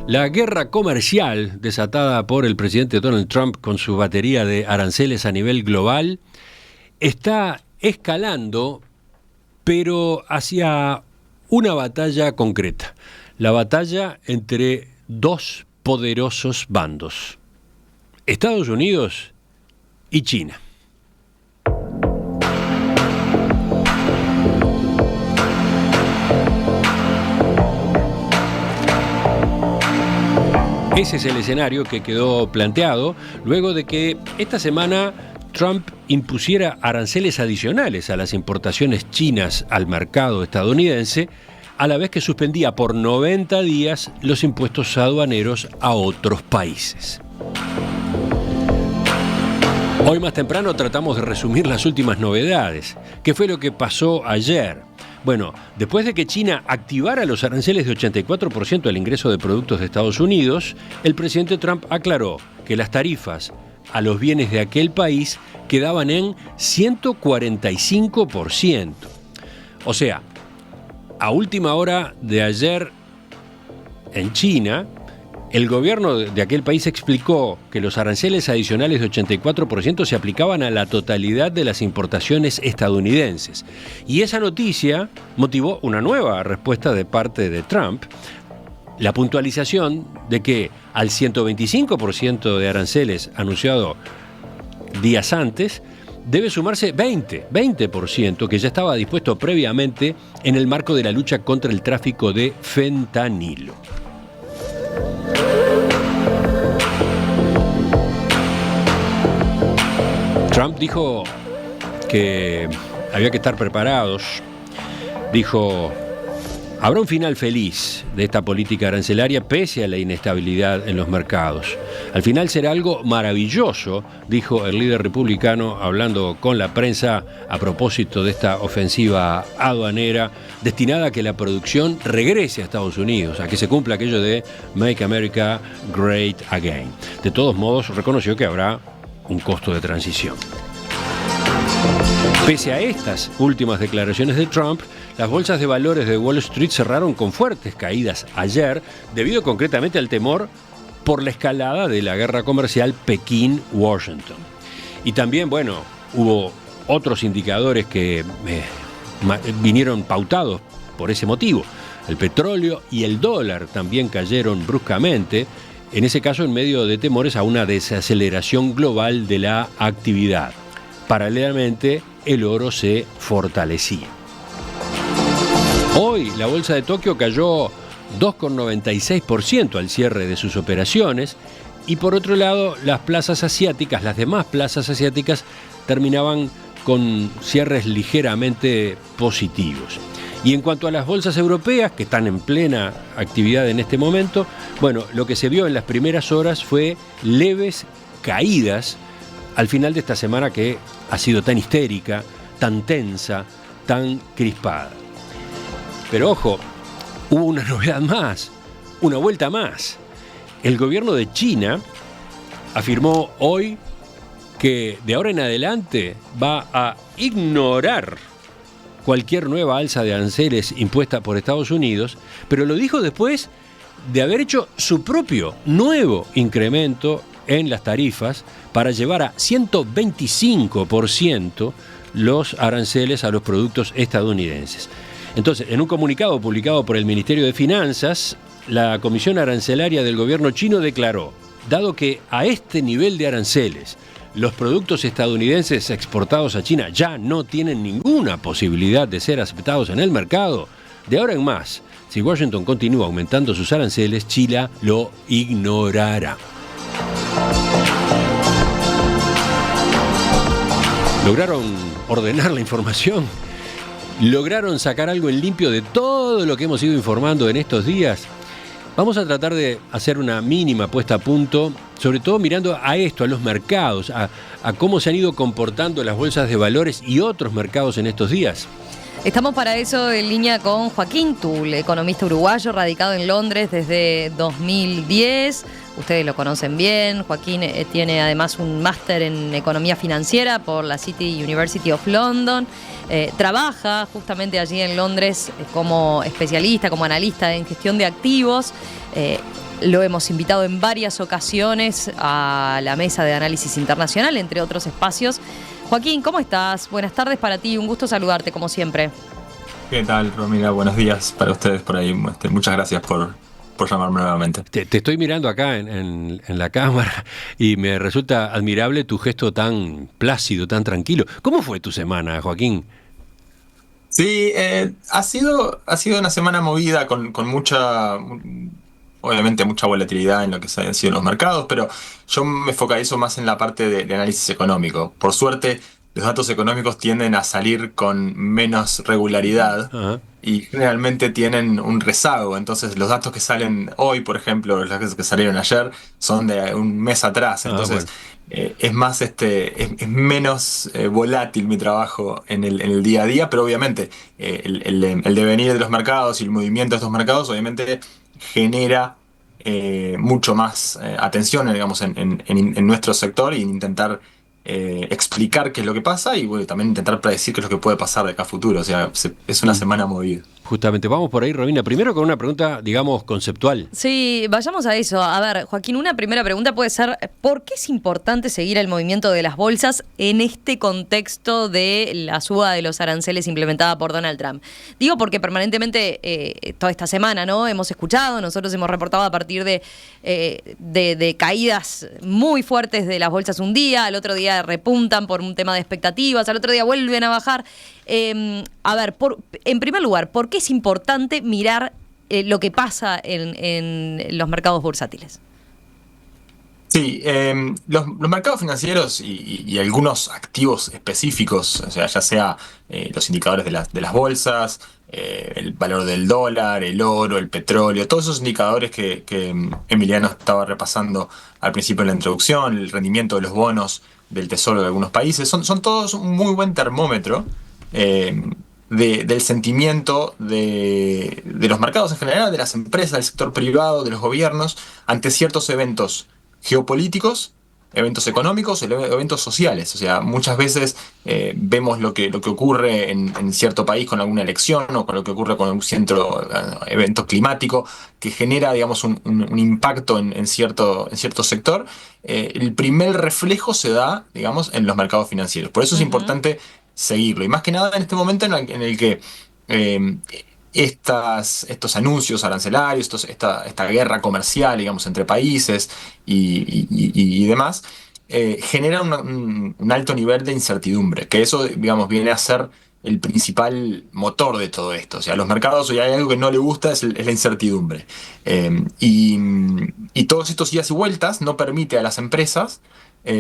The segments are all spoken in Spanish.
La guerra comercial desatada por el presidente Donald Trump con su batería de aranceles a nivel global está escalando, pero hacia una batalla concreta. La batalla entre dos poderosos bandos, Estados Unidos y China. Ese es el escenario que quedó planteado luego de que esta semana Trump impusiera aranceles adicionales a las importaciones chinas al mercado estadounidense, a la vez que suspendía por 90 días los impuestos aduaneros a otros países. Hoy más temprano tratamos de resumir las últimas novedades. ¿Qué fue lo que pasó ayer? Bueno, después de que China activara los aranceles de 84% al ingreso de productos de Estados Unidos, el presidente Trump aclaró que las tarifas a los bienes de aquel país quedaban en 145%. O sea, a última hora de ayer en China, el gobierno de aquel país explicó que los aranceles adicionales de 84% se aplicaban a la totalidad de las importaciones estadounidenses. Y esa noticia motivó una nueva respuesta de parte de Trump, la puntualización de que al 125% de aranceles anunciado días antes, debe sumarse 20% que ya estaba dispuesto previamente en el marco de la lucha contra el tráfico de fentanilo. Trump dijo que había que estar preparados. Dijo, habrá un final feliz de esta política arancelaria pese a la inestabilidad en los mercados. Al final será algo maravilloso, dijo el líder republicano hablando con la prensa a propósito de esta ofensiva aduanera destinada a que la producción regrese a Estados Unidos, a que se cumpla aquello de Make America Great Again. De todos modos, reconoció que habrá un costo de transición. Pese a estas últimas declaraciones de Trump, las bolsas de valores de Wall Street cerraron con fuertes caídas ayer, debido concretamente al temor por la escalada de la guerra comercial Pekín-Washington. Y también, hubo otros indicadores que vinieron pautados por ese motivo. El petróleo y el dólar también cayeron bruscamente, en ese caso en medio de temores a una desaceleración global de la actividad. Paralelamente, el oro se fortalecía. Hoy la bolsa de Tokio cayó 2,96% al cierre de sus operaciones y por otro lado las demás plazas asiáticas terminaban con cierres ligeramente positivos. Y en cuanto a las bolsas europeas, que están en plena actividad en este momento, lo que se vio en las primeras horas fue leves caídas al final de esta semana que ha sido tan histérica, tan tensa, tan crispada. Pero ojo, hubo una novedad más, una vuelta más. El gobierno de China afirmó hoy que de ahora en adelante va a ignorar cualquier nueva alza de aranceles impuesta por Estados Unidos, pero lo dijo después de haber hecho su propio nuevo incremento en las tarifas para llevar a 125% los aranceles a los productos estadounidenses. Entonces, en un comunicado publicado por el Ministerio de Finanzas, la Comisión Arancelaria del gobierno chino declaró, dado que a este nivel de aranceles los productos estadounidenses exportados a China ya no tienen ninguna posibilidad de ser aceptados en el mercado, de ahora en más, si Washington continúa aumentando sus aranceles, China lo ignorará. Lograron ordenar la información, lograron sacar algo en limpio de todo lo que hemos ido informando en estos días. Vamos a tratar de hacer una mínima puesta a punto, sobre todo mirando a esto, a los mercados, a cómo se han ido comportando las bolsas de valores y otros mercados en estos días. Estamos para eso en línea con Joaquín Tull, economista uruguayo radicado en Londres desde 2010. Ustedes lo conocen bien. Joaquín tiene además un máster en economía financiera por la City University of London. Trabaja justamente allí en Londres como especialista, como analista en gestión de activos. Lo hemos invitado en varias ocasiones a la mesa de análisis internacional, entre otros espacios. Joaquín, ¿cómo estás? Buenas tardes para ti, un gusto saludarte como siempre. ¿Qué tal, Romina? Buenos días para ustedes por ahí. Muchas gracias por llamarme nuevamente. Te estoy mirando acá en la cámara y me resulta admirable tu gesto tan plácido, tan tranquilo. ¿Cómo fue tu semana, Joaquín? Sí, ha sido una semana movida con obviamente mucha volatilidad en lo que han sido los mercados, pero yo me focalizo más en la parte de análisis económico. Por suerte, los datos económicos tienden a salir con menos regularidad. Ajá. Y generalmente tienen un rezago. Entonces los datos que salen hoy, por ejemplo, los datos que salieron ayer, son de un mes atrás. Entonces es más es menos volátil mi trabajo en el día a día, pero obviamente el devenir de los mercados y el movimiento de estos mercados obviamente genera mucho más atención, digamos, en nuestro sector, y intentar explicar qué es lo que pasa y bueno, también intentar predecir qué es lo que puede pasar de acá a futuro. O sea, es una semana movida. Justamente, vamos por ahí, Romina. Primero con una pregunta, digamos, conceptual. Sí, vayamos a eso. A ver, Joaquín, una primera pregunta puede ser, ¿por qué es importante seguir el movimiento de las bolsas en este contexto de la suba de los aranceles implementada por Donald Trump? Digo porque permanentemente, toda esta semana, ¿no? Hemos escuchado, nosotros hemos reportado a partir de caídas muy fuertes de las bolsas un día, al otro día repuntan por un tema de expectativas, al otro día vuelven a bajar. A ver, en primer lugar, ¿por qué es importante mirar lo que pasa en los mercados bursátiles? Sí, los mercados financieros y algunos activos específicos, o sea, ya sea los indicadores de las bolsas, el valor del dólar, el oro, el petróleo, todos esos indicadores que Emiliano estaba repasando al principio de la introducción, el rendimiento de los bonos del tesoro de algunos países, son todos un muy buen termómetro del sentimiento de los mercados en general, de las empresas, del sector privado, de los gobiernos, ante ciertos eventos geopolíticos, eventos económicos, eventos sociales. O sea, muchas veces vemos lo que ocurre en cierto país con alguna elección, o con lo que ocurre con un cierto evento climático que genera, digamos, un impacto en cierto sector. El primer reflejo se da, digamos, en los mercados financieros. Por eso es importante seguirlo. Y más que nada en este momento en el que estos anuncios arancelarios, esta guerra comercial, digamos, entre países y demás, generan un alto nivel de incertidumbre, que eso, digamos, viene a ser el principal motor de todo esto. O sea, a los mercados, hay algo que no le gusta, es la incertidumbre. Y todos estos idas y vueltas no permite a las empresas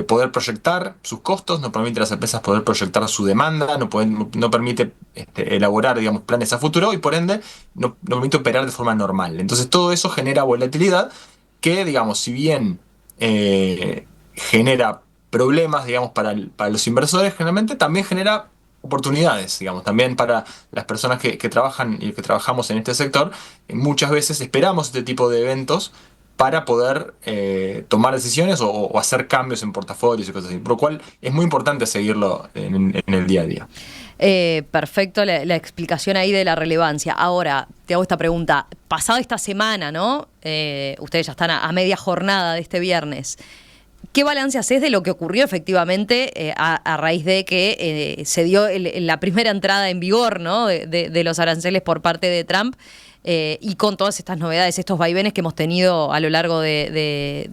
poder proyectar sus costos, no permite a las empresas poder proyectar su demanda, no permite elaborar, digamos, planes a futuro, y por ende no permite operar de forma normal. Entonces todo eso genera volatilidad que, digamos, si bien genera problemas, digamos, para los inversores, generalmente también genera oportunidades, digamos, también para las personas que trabajan y que trabajamos en este sector. Muchas veces esperamos este tipo de eventos para poder tomar decisiones o hacer cambios en portafolios y cosas así. Por lo cual es muy importante seguirlo en el día a día. Perfecto la explicación ahí de la relevancia. Ahora, te hago esta pregunta. Pasada esta semana, ¿no? Ustedes ya están a media jornada de este viernes. ¿Qué balance haces de lo que ocurrió efectivamente a raíz de que se dio la primera entrada en vigor, ¿no? de los aranceles por parte de Trump? Y con todas estas novedades, estos vaivenes que hemos tenido a lo largo de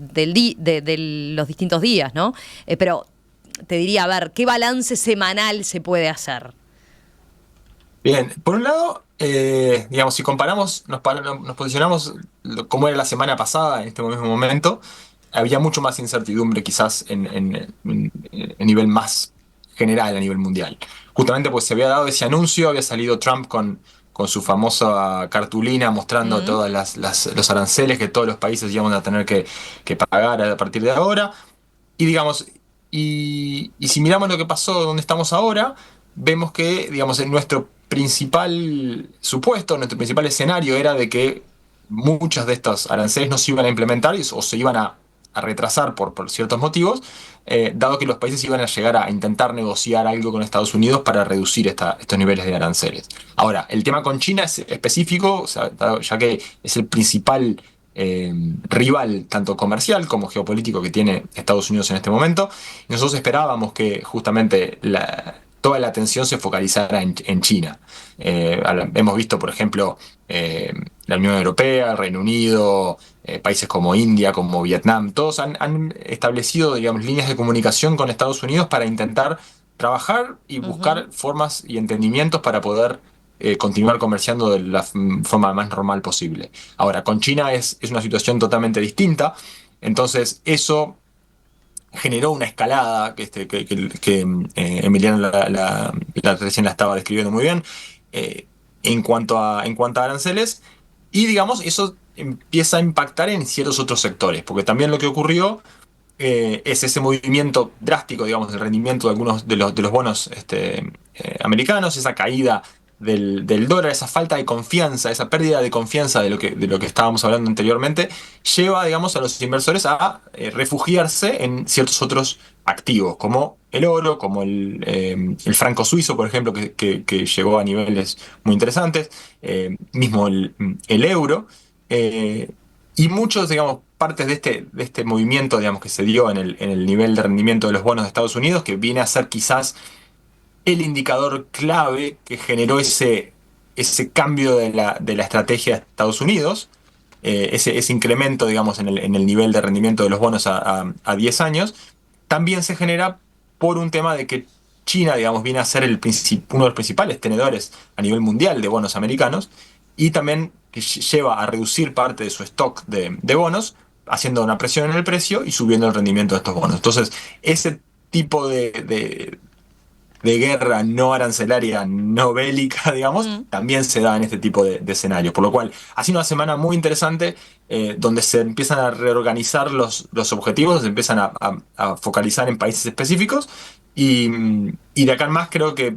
los distintos días, ¿no? Pero te diría, a ver, ¿qué balance semanal se puede hacer? Bien, por un lado, digamos, si comparamos, nos posicionamos como era la semana pasada en este mismo momento, había mucho más incertidumbre quizás en nivel más general, a nivel mundial. Justamente pues se había dado ese anuncio, había salido Trump con su famosa cartulina mostrando todos los aranceles que todos los países íbamos a tener que pagar a partir de ahora. Y digamos, y si miramos lo que pasó donde estamos ahora, vemos que, digamos, en nuestro principal supuesto, nuestro principal escenario era de que muchos de estos aranceles no se iban a implementar o se iban a retrasar por ciertos motivos, dado que los países iban a llegar a intentar negociar algo con Estados Unidos para reducir estos niveles de aranceles. Ahora, el tema con China es específico, o sea, ya que es el principal rival tanto comercial como geopolítico que tiene Estados Unidos en este momento. Y nosotros esperábamos que justamente toda la atención se focalizara en China. Hemos visto, por ejemplo, la Unión Europea, el Reino Unido, países como India, como Vietnam, todos han establecido, digamos, líneas de comunicación con Estados Unidos para intentar trabajar y buscar formas y entendimientos para poder continuar comerciando de la forma más normal posible. Ahora, con China es una situación totalmente distinta, entonces eso generó una escalada que Emiliano recién la estaba describiendo muy bien, en cuanto a aranceles, y digamos, eso empieza a impactar en ciertos otros sectores, porque también lo que ocurrió es ese movimiento drástico, digamos, del rendimiento de algunos de los bonos americanos, esa caída del dólar, esa falta de confianza, esa pérdida de confianza de lo que estábamos hablando anteriormente, lleva, digamos, a los inversores a refugiarse en ciertos otros activos, como el oro, como el franco suizo, por ejemplo, que llegó a niveles muy interesantes, mismo el euro. Y muchos, digamos, partes de este movimiento, digamos, que se dio en el nivel de rendimiento de los bonos de Estados Unidos, que viene a ser quizás el indicador clave que generó ese cambio de la estrategia de Estados Unidos, ese incremento, digamos, en el nivel de rendimiento de los bonos a 10 años, también se genera por un tema de que China, digamos, viene a ser uno de los principales tenedores a nivel mundial de bonos americanos, y también que lleva a reducir parte de su stock de bonos, haciendo una presión en el precio y subiendo el rendimiento de estos bonos. Entonces, ese tipo de guerra no arancelaria, no bélica, digamos, también se da en este tipo de escenarios. Por lo cual, ha sido una semana muy interesante, donde se empiezan a reorganizar los objetivos, se empiezan a focalizar en países específicos, y de acá en más creo que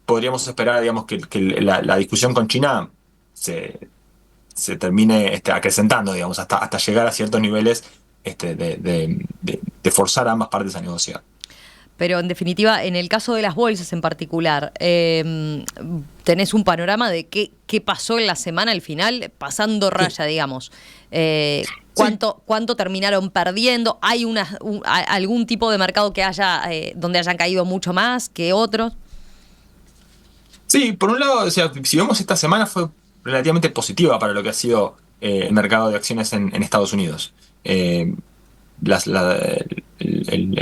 podríamos esperar, digamos, que la discusión con China se termine acrecentando, digamos, hasta llegar a ciertos niveles de forzar a ambas partes a negociar. Pero en definitiva, en el caso de las bolsas en particular, tenés un panorama de qué pasó en la semana al final, pasando raya, digamos. ¿Cuánto terminaron perdiendo? ¿Hay algún tipo de mercado que donde hayan caído mucho más que otros? Sí, por un lado, o sea, si vemos esta semana fue relativamente positiva para lo que ha sido el mercado de acciones en Estados Unidos. El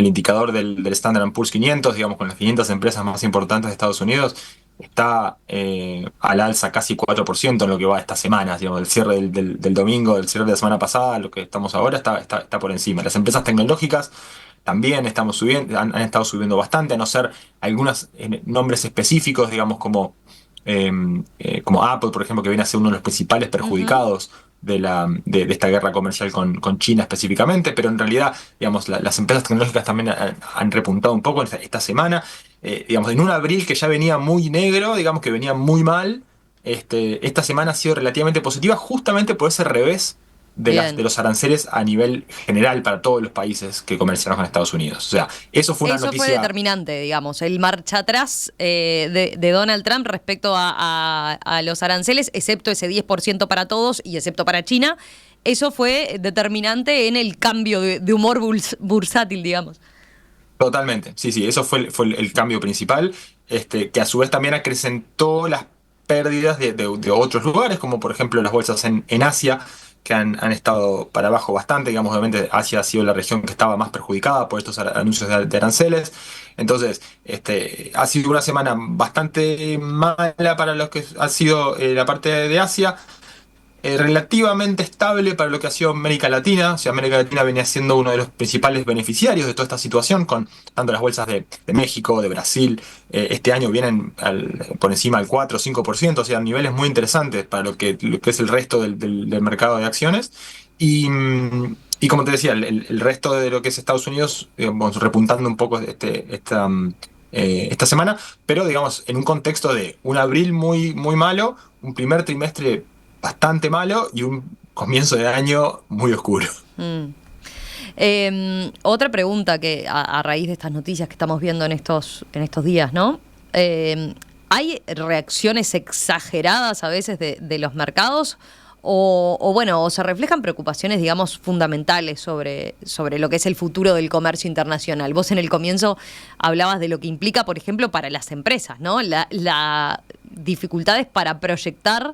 indicador del Standard & Poor's 500, digamos, con las 500 empresas más importantes de Estados Unidos, está al alza casi 4% en lo que va esta semana, digamos, del cierre del domingo, del cierre de la semana pasada, lo que estamos ahora está por encima. Las empresas tecnológicas también han estado subiendo bastante, a no ser algunos nombres específicos, digamos, como Apple, por ejemplo, que viene a ser uno de los principales perjudicados de esta guerra comercial con China específicamente, pero en realidad, digamos, las empresas tecnológicas también han repuntado un poco esta semana, digamos, en un abril que ya venía muy negro, digamos, que venía muy mal. Esta semana ha sido relativamente positiva justamente por ese revés de los aranceles a nivel general para todos los países que comerciaron con Estados Unidos. O sea, eso fue una noticia. Eso fue determinante, digamos, el marcha atrás de Donald Trump respecto a los aranceles, excepto ese 10% para todos y excepto para China. Eso fue determinante en el cambio de humor bursátil, digamos. Totalmente, sí, eso fue el cambio principal, que a su vez también acrecentó las pérdidas de otros lugares, como por ejemplo las bolsas en Asia, que han estado para abajo bastante. Digamos, obviamente Asia ha sido la región que estaba más perjudicada por estos anuncios de aranceles. Entonces, ha sido una semana bastante mala para lo que ha sido la parte de Asia, relativamente estable para lo que ha sido América Latina. O sea, América Latina venía siendo uno de los principales beneficiarios de toda esta situación, con tanto las bolsas de México, de Brasil, este año vienen por encima del 4 o 5%, o sea, niveles muy interesantes para lo que es el resto del mercado de acciones. Y como te decía, el resto de lo que es Estados Unidos, digamos, repuntando un poco esta semana, pero digamos, en un contexto de un abril muy, muy malo, un primer trimestre bastante malo y un comienzo de año muy oscuro. Otra pregunta que a raíz de estas noticias que estamos viendo en estos días, ¿no? ¿Hay reacciones exageradas a veces de los mercados o se reflejan preocupaciones, digamos, fundamentales sobre lo que es el futuro del comercio internacional. Vos en el comienzo hablabas de lo que implica, por ejemplo, para las empresas, ¿no? La dificultades para proyectar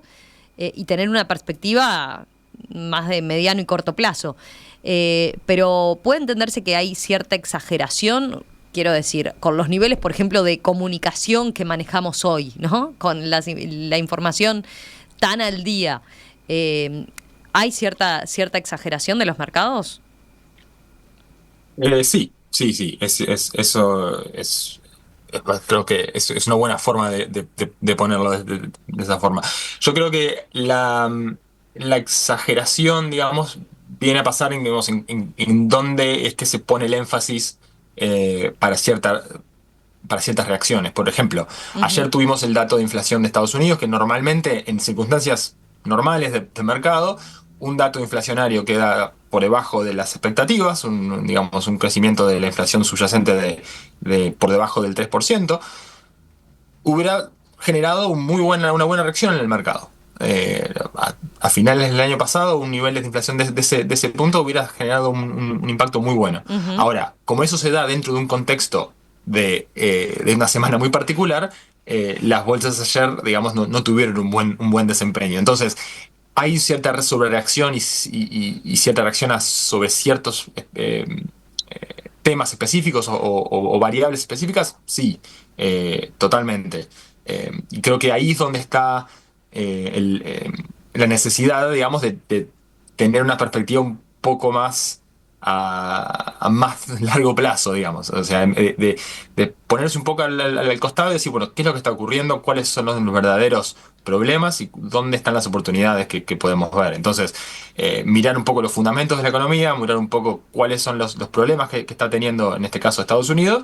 y tener una perspectiva más de mediano y corto plazo. Pero puede entenderse que hay cierta exageración, quiero decir, con los niveles, por ejemplo, de comunicación que manejamos hoy, ¿no? Con la información tan al día. ¿Hay cierta exageración de los mercados? Sí. Eso es, creo que es una buena forma de ponerlo de esa forma. Yo creo que la exageración, digamos, viene a pasar digamos, en dónde es que se pone el énfasis para ciertas reacciones. Por ejemplo, ayer tuvimos el dato de inflación de Estados Unidos, que normalmente en circunstancias normales de mercado, un dato inflacionario queda por debajo de las expectativas, digamos, un crecimiento de la inflación subyacente por debajo del 3%, hubiera generado una buena reacción en el mercado. A finales del año pasado, un nivel de inflación de ese punto hubiera generado un impacto muy bueno. Ahora, como eso se da dentro de un contexto de una semana muy particular, las bolsas ayer, digamos, no tuvieron un buen desempeño. Entonces, hay cierta sobrereacción y cierta reacción sobre ciertos temas específicos o variables específicas, sí, totalmente. Y creo que ahí es donde está la necesidad, digamos, de tener una perspectiva un poco más a más largo plazo, digamos. O sea, de ponerse un poco al costado y decir, bueno, ¿qué es lo que está ocurriendo? ¿Cuáles son los verdaderos problemas y dónde están las oportunidades que podemos ver? Entonces, mirar un poco los fundamentos de la economía, mirar un poco cuáles son los problemas que está teniendo, en este caso, Estados Unidos,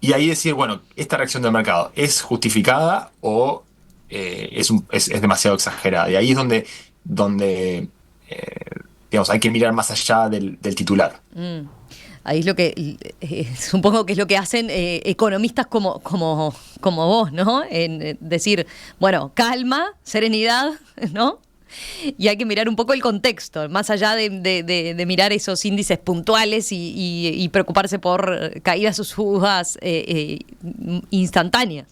y ahí decir, bueno, ¿esta reacción del mercado es justificada o es demasiado exagerada? Y ahí es donde digamos, hay que mirar más allá del titular. Ahí es lo que, supongo que es lo que hacen economistas como vos, ¿no? En decir, bueno, calma, serenidad, ¿no? Y hay que mirar un poco el contexto, más allá de mirar esos índices puntuales y preocuparse por caídas o subas instantáneas.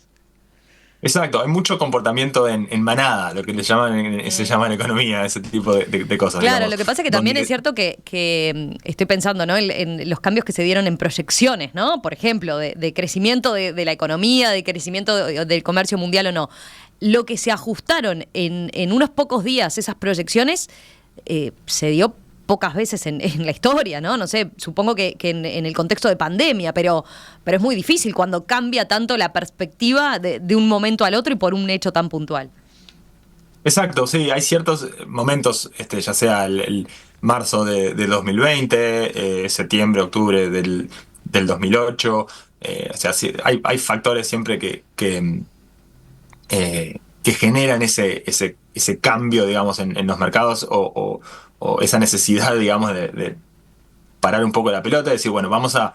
Exacto, hay mucho comportamiento en manada, lo que se llama en economía, ese tipo de cosas. Claro, digamos, lo que pasa es que también es cierto que estoy pensando, ¿no? en los cambios que se dieron en proyecciones, ¿no? Por ejemplo, de crecimiento de la economía, de crecimiento del comercio mundial o no. Lo que se ajustaron en unos pocos días esas proyecciones se dio pocas veces en la historia, ¿no? No sé, supongo que en el contexto de pandemia, pero es muy difícil cuando cambia tanto la perspectiva de un momento al otro y por un hecho tan puntual. Exacto, sí, hay ciertos momentos, ya sea el marzo de 2020, septiembre, octubre del 2008, o sea, sí, hay factores siempre que generan ese cambio, digamos, en los mercados o esa necesidad, digamos, de parar un poco la pelota y decir, bueno, vamos a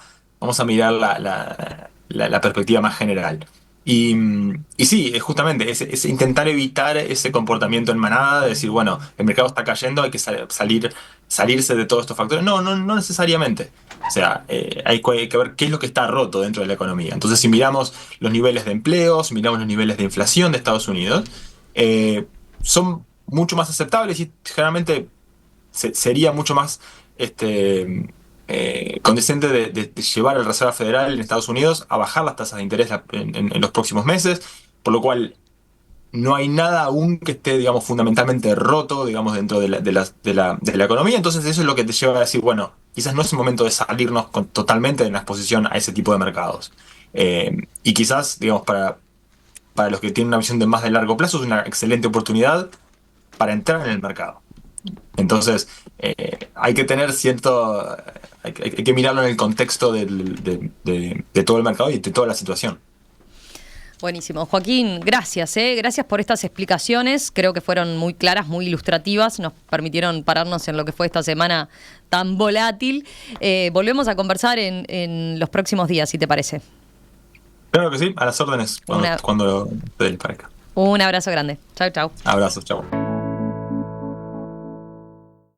mirar la perspectiva más general. Y sí, es justamente es intentar evitar ese comportamiento en manada, de decir, bueno, el mercado está cayendo, hay que salirse de todos estos factores. No necesariamente. O sea, hay que ver qué es lo que está roto dentro de la economía. Entonces, si miramos los niveles de empleo, si miramos los niveles de inflación de Estados Unidos, son mucho más aceptables y generalmente sería mucho más condescendente de llevar al Reserva Federal en Estados Unidos a bajar las tasas de interés en los próximos meses, por lo cual no hay nada aún que esté, digamos, fundamentalmente roto, digamos, dentro de la economía. Entonces eso es lo que te lleva a decir, bueno, quizás no es el momento de salirnos totalmente de la exposición a ese tipo de mercados. Y quizás, digamos, para los que tienen una visión de más de largo plazo, es una excelente oportunidad para entrar en el mercado. Entonces, hay que tener hay que mirarlo en el contexto de todo el mercado y de toda la situación. Buenísimo. Joaquín, gracias. Gracias por estas explicaciones. Creo que fueron muy claras, muy ilustrativas. Nos permitieron pararnos en lo que fue esta semana tan volátil. Volvemos a conversar en los próximos días, si te parece. Claro que sí, a las órdenes, cuando les parezca. Un abrazo grande. Chau, chau. Abrazos, chau.